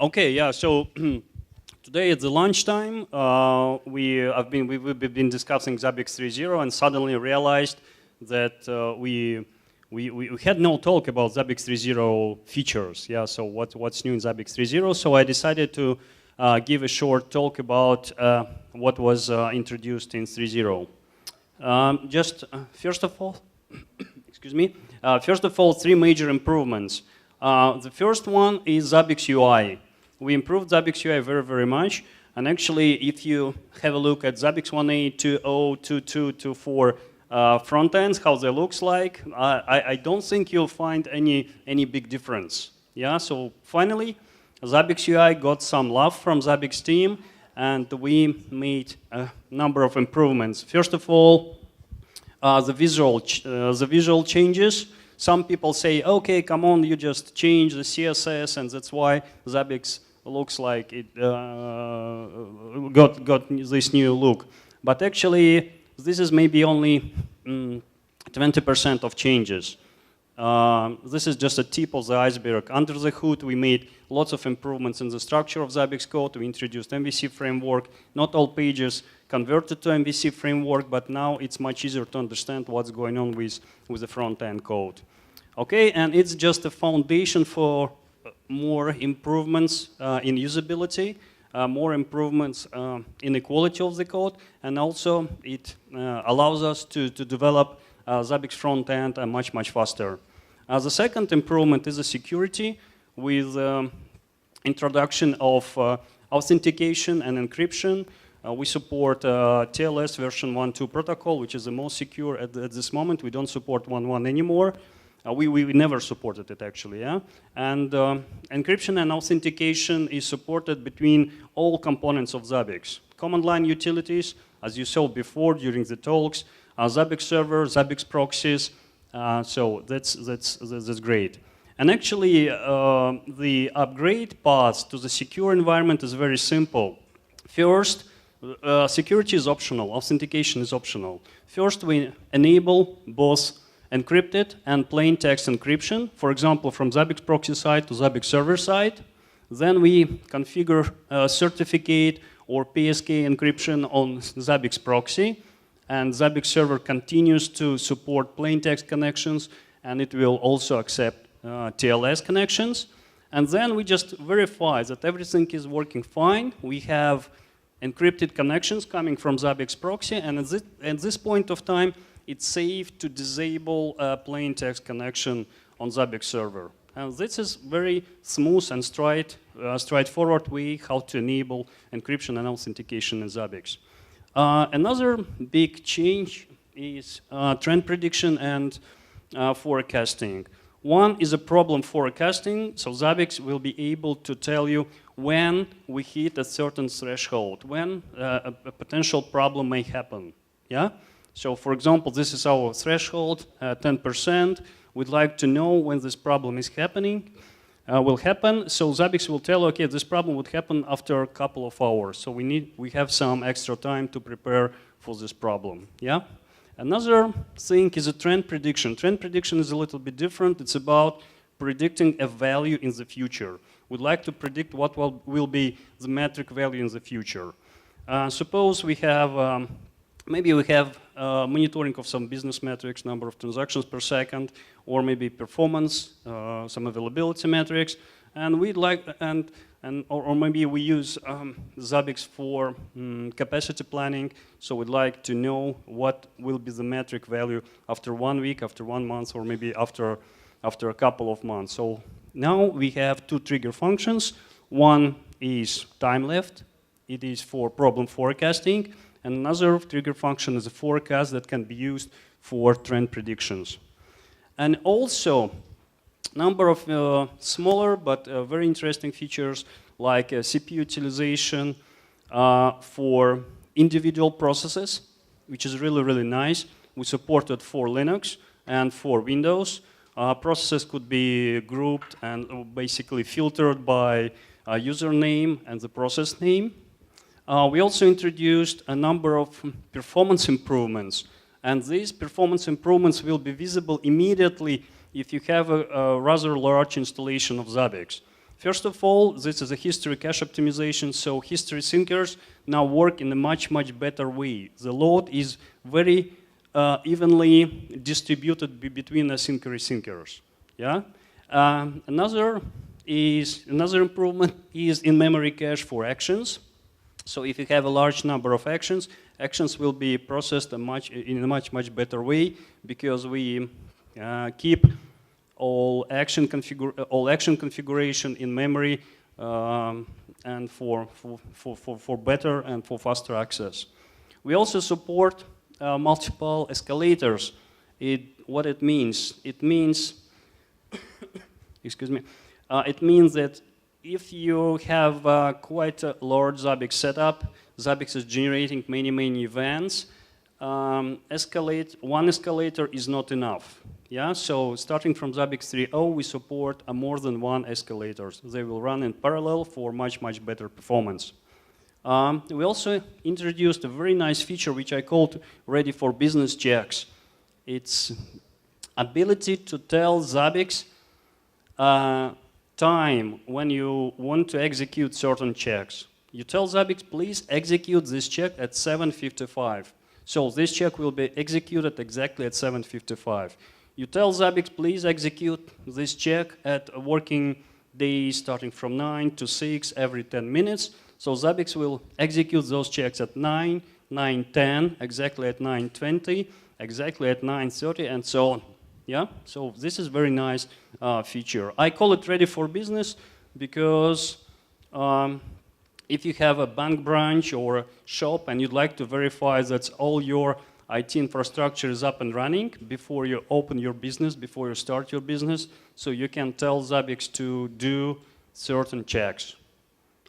Okay, yeah. So today at the lunchtime, we've been discussing Zabbix 3.0 and suddenly realized that we had no talk about Zabbix 3.0 features. Yeah. So what's new in Zabbix 3.0? So I decided to give a short talk about what was introduced in 3.0. First of all, excuse me. First of all, three major improvements. The first one is Zabbix UI. We improved Zabbix UI very, very much. And actually, if you have a look at Zabbix 1.8, 2.0, 2.2, 2.4 front ends, how they looks like, I don't think you'll find any big difference. Yeah. So finally, Zabbix UI got some love from Zabbix team, and we made a number of improvements. First of all, the visual changes. Some people say, okay, come on, you just change the CSS, and that's why Zabbix looks like it got this new look. But actually, this is maybe only 20% of changes. This is just a tip of the iceberg. Under the hood, we made lots of improvements in the structure of Zabbix code. We introduced MVC framework. Not all pages converted to MVC framework, but now it's much easier to understand what's going on with the front-end code. Okay, and it's just a foundation for more improvements in usability, more improvements in the quality of the code, and also it allows us to develop Zabbix front-end much, much faster. The second improvement is the security with introduction of authentication and encryption. We support TLS version 1.2 protocol, which is the most secure at this moment. We don't support 1.1 anymore. We never supported it, actually. Yeah? And encryption and authentication is supported between all components of Zabbix. Command line utilities, as you saw before during the talks, Zabbix server, Zabbix proxies. So that's great. And actually, the upgrade path to the secure environment is very simple. First, security is optional, authentication is optional. First, we enable both encrypted and plain text encryption, for example, from Zabbix proxy side to Zabbix server side. Then we configure certificate or PSK encryption on Zabbix proxy, and Zabbix server continues to support plain text connections, and it will also accept TLS connections. And then we just verify that everything is working fine. We have encrypted connections coming from Zabbix proxy, and at this point of time, it's safe to disable a plain text connection on Zabbix server. And this is very smooth and straightforward way how to enable encryption and authentication in Zabbix. Another big change is trend prediction and forecasting. One is a problem forecasting, so Zabbix will be able to tell you when we hit a certain threshold, when a potential problem may happen. Yeah? So for example, this is our threshold, 10%. We'd like to know when this problem is happening, will happen. So Zabbix will tell, okay, this problem would happen after a couple of hours. So we have some extra time to prepare for this problem. Yeah? Another thing is a trend prediction. Trend prediction is a little bit different. It's about predicting a value in the future. We'd like to predict what will be the metric value in the future. Suppose we have maybe we have monitoring of some business metrics, number of transactions per second, or maybe performance, some availability metrics, and we'd like, or maybe we use Zabbix for capacity planning. So we'd like to know what will be the metric value after 1 week, after 1 month, or maybe after a couple of months. So now we have two trigger functions. One is time left. It is for problem forecasting. And another trigger function is a forecast that can be used for trend predictions. And also, number of smaller but very interesting features like CPU utilization for individual processes, which is really, really nice. We support it for Linux and for Windows. Processes could be grouped and basically filtered by username and the process name. We also introduced a number of performance improvements, and these performance improvements will be visible immediately if you have a rather large installation of Zabbix. First of all, this is a history cache optimization, so history syncers now work in a much, much better way. The load is very evenly distributed between asynchronous syncers. Yeah? Another improvement is in-memory cache for actions. So if you have a large number of actions, actions will be processed in a much, much better way because we keep all action configuration in memory and for better and for faster access. We also support multiple escalators. What it means? It means, excuse me, it means that if you have quite a large Zabbix setup, Zabbix is generating many, many events, one escalator is not enough. Yeah, so starting from Zabbix 3.0, we support more than one escalators. They will run in parallel for much, much better performance. We also introduced a very nice feature which I called ready for business checks. It's ability to tell Zabbix time when you want to execute certain checks. You tell Zabbix, please execute this check at 7:55. So this check will be executed exactly at 7:55. You tell Zabbix, please execute this check at a working day starting from 9 to 6 every 10 minutes. So Zabbix will execute those checks at 9, 9:10, exactly at 9:20, exactly at 9:30, and so on. Yeah, so this is very nice feature. I call it ready for business because if you have a bank branch or a shop and you'd like to verify that all your IT infrastructure is up and running before you open your business, before you start your business, so you can tell Zabbix to do certain checks.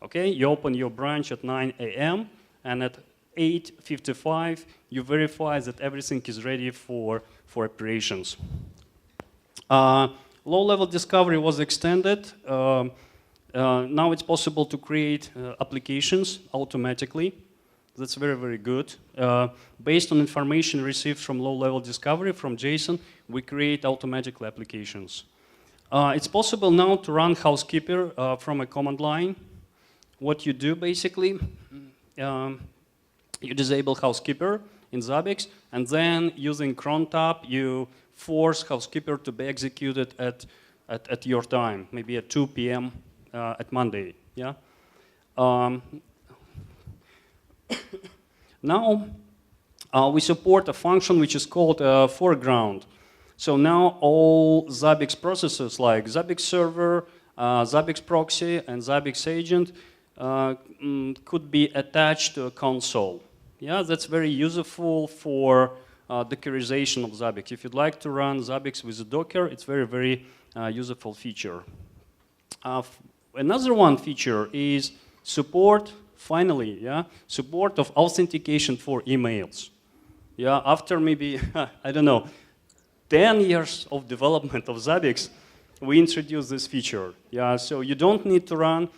Okay, you open your branch at 9 a.m. and at 8:55 you verify that everything is ready for operations. Low-level discovery was extended. Now it's possible to create applications automatically. That's very, very good. Based on information received from low-level discovery from JSON, we create automatically applications. It's possible now to run housekeeper from a command line. What you do basically, you disable housekeeper in Zabbix, and then using cron tab, you force housekeeper to be executed at your time, maybe at 2 p.m. At Monday. Yeah. Now we support a function which is called foreground. So now all Zabbix processes like Zabbix server, Zabbix proxy, and Zabbix agent could be attached to a console. Yeah, that's very useful for Dockerization of Zabbix. If you'd like to run Zabbix with a Docker, it's very, very useful feature. Another one feature is support, finally, yeah, support of authentication for emails. Yeah, after maybe, I don't know, 10 years of development of Zabbix, we introduced this feature. Yeah, so you don't need to run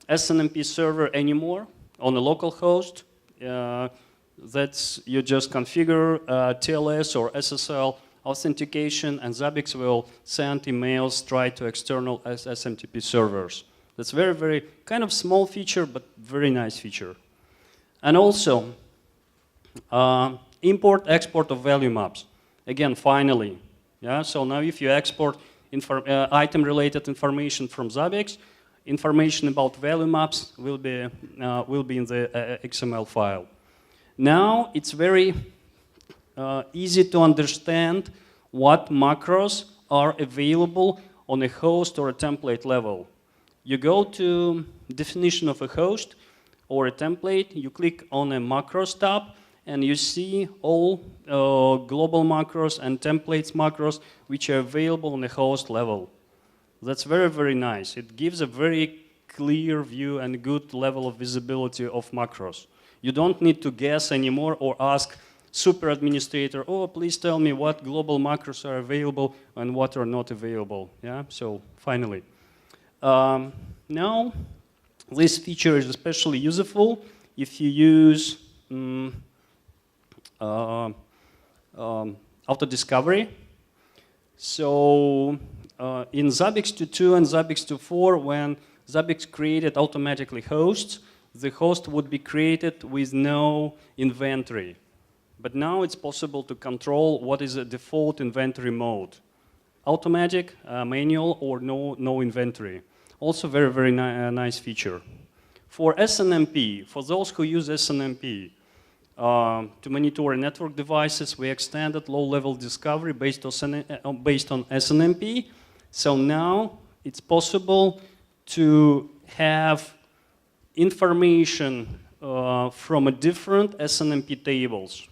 SNMP server anymore on a local host. You just configure TLS or SSL authentication, and Zabbix will send emails straight to external SMTP servers. That's very, very kind of small feature, but very nice feature. And also, import-export of value maps. Again, finally. Yeah, so now if you export item-related information from Zabbix, information about value maps will be in the XML file. Now it's very easy to understand what macros are available on a host or a template level. You go to definition of a host or a template, you click on a macros tab, and you see all global macros and templates macros which are available on the host level. That's very, very nice. It gives a very clear view and good level of visibility of macros. You don't need to guess anymore or ask super administrator, oh, please tell me what global macros are available and what are not available. Yeah, so finally. Now, this feature is especially useful if you use auto-discovery. So in Zabbix 2.2 and Zabbix 2.4, when Zabbix created automatically hosts. The host would be created with no inventory. But now it's possible to control what is a default inventory mode. Automatic, manual, or no inventory. Also very, very nice feature. For SNMP, for those who use SNMP, to monitor network devices, we extended low-level discovery based on SNMP. So now it's possible to have information from a different SNMP tables.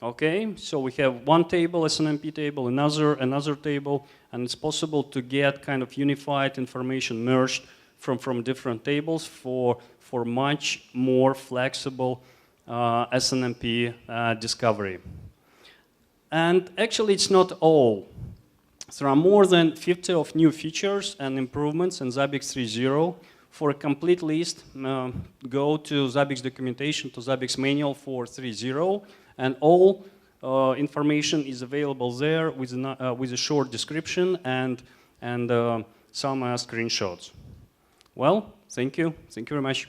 Okay, so we have one table, SNMP table, another table, and it's possible to get kind of unified information merged from different tables for much more flexible SNMP discovery. And actually, it's not all. There are more than 50 of new features and improvements in Zabbix 3.0. For a complete list, go to Zabbix documentation, to Zabbix manual for 3.0, and all information is available there with a short description and some screenshots. Well, thank you. Thank you very much.